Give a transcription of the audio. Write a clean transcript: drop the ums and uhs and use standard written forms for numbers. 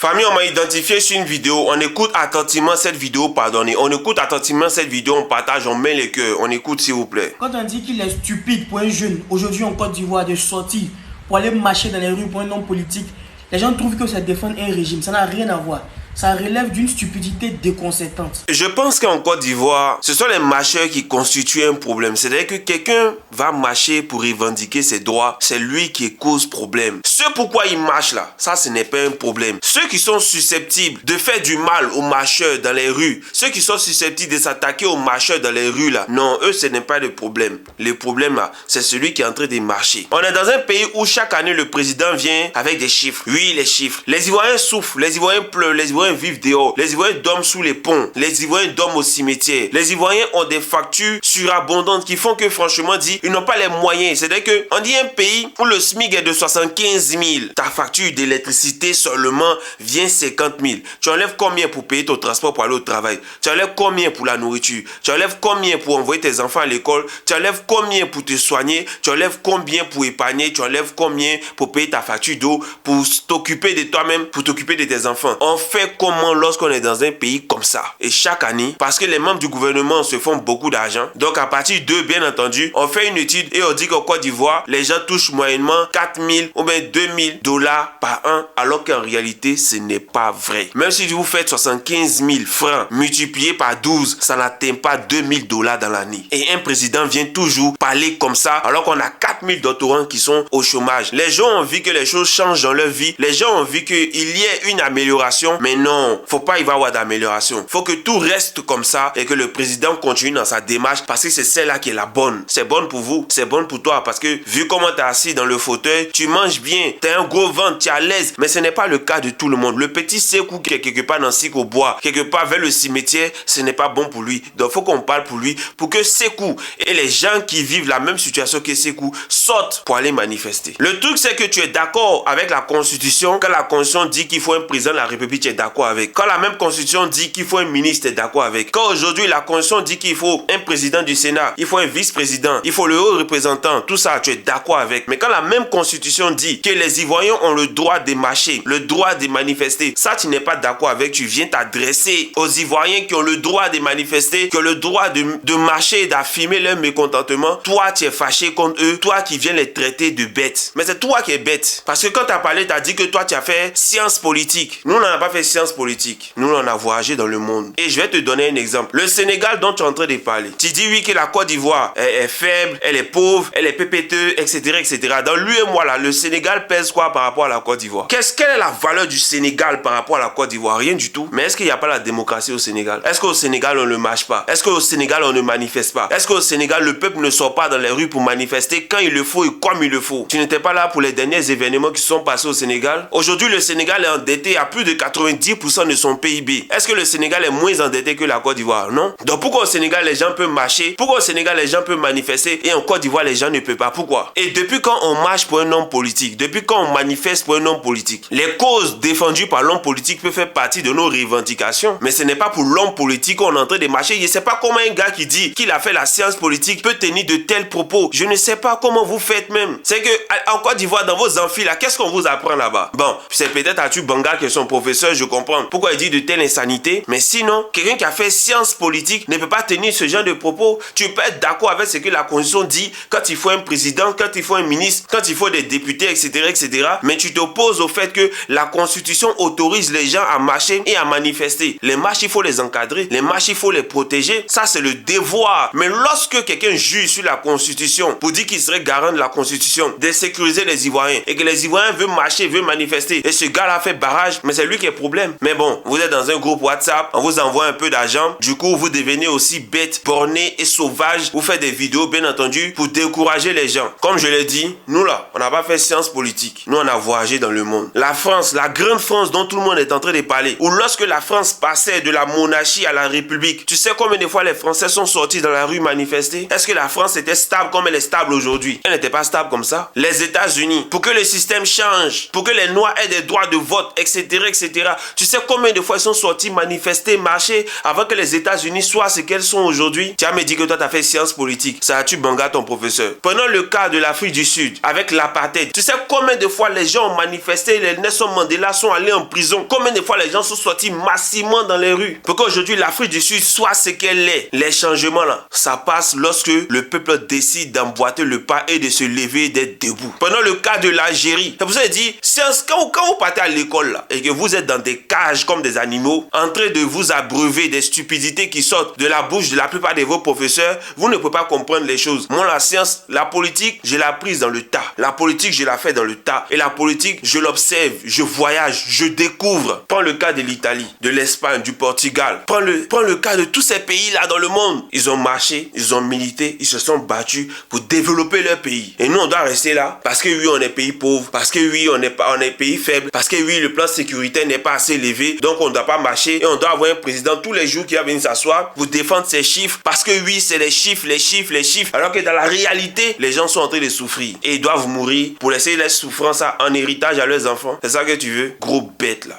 Famille, on m'a identifié sur une vidéo. On écoute attentivement cette vidéo, pardonnez. On écoute attentivement cette vidéo, on partage, on met les cœurs. On écoute s'il vous plaît. Quand on dit qu'il est stupide pour un jeune, aujourd'hui en Côte d'Ivoire, de sortir pour aller marcher dans les rues pour un homme politique, les gens trouvent que ça défend un régime. Ça n'a rien à voir. Ça relève d'une stupidité déconcertante. Je pense qu'en Côte d'Ivoire, ce sont les marcheurs qui constituent un problème. C'est-à-dire que quelqu'un va marcher pour revendiquer ses droits, c'est lui qui cause problème. Ce pourquoi il marche là, ça ce n'est pas un problème. Ceux qui sont susceptibles de faire du mal aux marcheurs dans les rues, ceux qui sont susceptibles de s'attaquer aux marcheurs dans les rues là, non, eux ce n'est pas le problème. Le problème là, c'est celui qui est en train de marcher. On est dans un pays où chaque année le président vient avec des chiffres. Oui, les chiffres. Les Ivoiriens souffrent, les Ivoiriens pleurent, les Ivoiriens vivent dehors, les Ivoiriens dorment sous les ponts, les Ivoiriens dorment au cimetière, les Ivoiriens ont des factures surabondantes qui font que franchement dit, ils n'ont pas les moyens. C'est-à-dire que on dit un pays où le SMIC est de 75 000, ta facture d'électricité seulement vient 50 000. Tu enlèves combien pour payer ton transport pour aller au travail? Tu enlèves combien pour la nourriture? Tu enlèves combien pour envoyer tes enfants à l'école? Tu enlèves combien pour te soigner? Tu enlèves combien pour épargner? Tu enlèves combien pour payer ta facture d'eau, pour t'occuper de toi-même, pour t'occuper de tes enfants? On fait comment lorsqu'on est dans un pays comme ça? Et chaque année, parce que les membres du gouvernement se font beaucoup d'argent, donc à partir d'eux, bien entendu, on fait une étude et on dit qu'en Côte d'Ivoire, les gens touchent moyennement 4 000 ou bien 2 000 dollars par an, alors qu'en réalité, ce n'est pas vrai. Même si vous faites 75 000 francs multiplié par 12, ça n'atteint pas 2 000 dollars dans l'année. Et un président vient toujours parler comme ça, alors qu'on a 4 000 doctorants qui sont au chômage. Les gens ont envie que les choses changent dans leur vie. Les gens ont envie qu'il y ait une amélioration, mais non, faut pas y avoir d'amélioration. Faut que tout reste comme ça et que le président continue dans sa démarche parce que c'est celle-là qui est la bonne. C'est bonne pour vous, c'est bonne pour toi parce que vu comment tu es assis dans le fauteuil, tu manges bien, tu as un gros ventre, tu es à l'aise, mais ce n'est pas le cas de tout le monde. Le petit Sékou qui est quelque part dans Siko Bois, quelque part vers le cimetière, ce n'est pas bon pour lui. Donc faut qu'on parle pour lui pour que Sékou et les gens qui vivent la même situation que Sékou sortent pour aller manifester. Le truc c'est que tu es d'accord avec la constitution. Quand la constitution dit qu'il faut un président de la République, tu es d'accord avec. Quand la même constitution dit qu'il faut un ministre, tu es d'accord avec. Quand aujourd'hui la constitution dit qu'il faut un président du Sénat, il faut un vice-président, il faut le haut représentant, tout ça tu es d'accord avec. Mais quand la même constitution dit que les Ivoiriens ont le droit de marcher, le droit de manifester, ça tu n'es pas d'accord avec, tu viens t'adresser aux Ivoiriens qui ont le droit de manifester, qui ont le droit de marcher et d'affirmer leur mécontentement. Toi tu es fâché contre eux, toi qui viens les traiter de bêtes. Mais c'est toi qui es bête. Parce que quand tu as parlé, tu as dit que toi tu as fait science politique. Nous on n'a pas fait science politique. Nous on a voyagé dans le monde. Et je vais te donner un exemple. Le Sénégal dont tu es en train de parler. Tu dis oui que la Côte d'Ivoire est faible, elle est pauvre, elle est pépéteuse, etc., etc. Dans lui et moi là, le Sénégal pèse quoi par rapport à la Côte d'Ivoire? Quelle est la valeur du Sénégal par rapport à la Côte d'Ivoire? Rien du tout. Mais est-ce qu'il n'y a pas la démocratie au Sénégal? Est-ce qu'au Sénégal on ne marche pas? Est-ce qu'au Sénégal on ne manifeste pas? Est-ce qu'au Sénégal le peuple ne sort pas dans les rues pour manifester quand il le faut et comme il le faut? Tu n'étais pas là pour les derniers événements qui sont passés au Sénégal? Aujourd'hui le Sénégal est endetté à plus de 90% de son PIB. Est-ce que le Sénégal est moins endetté que la Côte d'Ivoire? Non. Donc pourquoi au Sénégal les gens peuvent marcher? Pourquoi au Sénégal les gens peuvent manifester et en Côte d'Ivoire les gens ne peuvent pas? Pourquoi? Et depuis quand on marche pour un homme politique, depuis quand on manifeste pour un homme politique, les causes défendues par l'homme politique peuvent faire partie de nos revendications, mais ce n'est pas pour l'homme politique qu'on est en train de marcher. Je ne sais pas comment un gars qui dit qu'il a fait la science politique peut tenir de tels propos. Je ne sais pas comment vous faites même. C'est que en Côte d'Ivoire, dans vos amphis là, qu'est-ce qu'on vous apprend là-bas? Bon, c'est peut-être Atu Banga qui est son professeur, je comprends pourquoi il dit de telles insanités, mais sinon, quelqu'un qui a fait science politique ne peut pas tenir ce genre de propos. Tu peux être d'accord avec ce que la Constitution dit quand il faut un président, quand il faut un ministre, quand il faut des députés, etc., etc. Mais tu t'opposes au fait que la Constitution autorise les gens à marcher et à manifester. Les marches, il faut les encadrer. Les marches, il faut les protéger. Ça, c'est le devoir. Mais lorsque quelqu'un juge sur la Constitution pour dire qu'il serait garant de la Constitution, de sécuriser les Ivoiriens, et que les Ivoiriens veulent marcher, veulent manifester, et ce gars-là fait barrage, mais c'est lui qui est problème. Mais bon, vous êtes dans un groupe WhatsApp, on vous envoie un peu d'argent, du coup, vous devenez aussi bête, borné et sauvage. Vous faites des vidéos, bien entendu, pour décourager les gens. Comme je l'ai dit, nous là, on n'a pas fait science politique. Nous, on a voyagé dans le monde. La France, la grande France dont tout le monde est en train de parler, ou lorsque la France passait de la monarchie à la République, tu sais combien de fois les Français sont sortis dans la rue manifester? Est-ce que la France était stable comme elle est stable aujourd'hui? Elle n'était pas stable comme ça. Les États-Unis, pour que le système change, pour que les Noirs aient des droits de vote, etc., etc. Tu sais combien de fois ils sont sortis manifester, marcher avant que les États-Unis soient ce qu'elles sont aujourd'hui? Tu as me dit que toi, tu as fait science politique. Ça a-tu Banga, ton professeur? Prenons le cas de l'Afrique du Sud, avec l'apartheid. Tu sais combien Combien de fois les gens ont manifesté, les Nelson Mandela sont allés en prison. Combien de fois les gens sont sortis massivement dans les rues. Pour qu'aujourd'hui l'Afrique du Sud soit ce qu'elle est. Les changements là, ça passe lorsque le peuple décide d'emboîter le pas et de se lever et d'être debout. Pendant le cas de l'Algérie, ça vous a dit, quand vous partez à l'école là, et que vous êtes dans des cages comme des animaux, en train de vous abreuver des stupidités qui sortent de la bouche de la plupart de vos professeurs, vous ne pouvez pas comprendre les choses. Moi, la science, la politique, je l'ai apprise dans le tas. La politique, je la fais dans le tas. Et la politique, je l'observe, je voyage, je découvre. Prends le cas de l'Italie, de l'Espagne, du Portugal. Prends le cas de tous ces pays-là dans le monde. Ils ont marché, ils ont milité, ils se sont battus pour développer leur pays. Et nous, on doit rester là parce que oui, on est pays pauvre, parce que oui, on est pays faible, parce que oui, le plan sécuritaire n'est pas assez élevé, donc on ne doit pas marcher et on doit avoir un président tous les jours qui va venir s'asseoir pour défendre ses chiffres parce que oui, c'est les chiffres, alors que dans la réalité, les gens sont en train de souffrir et ils doivent mourir pour laisser leur souffrance en héritage à leurs enfants. C'est ça que tu veux? Gros bête là.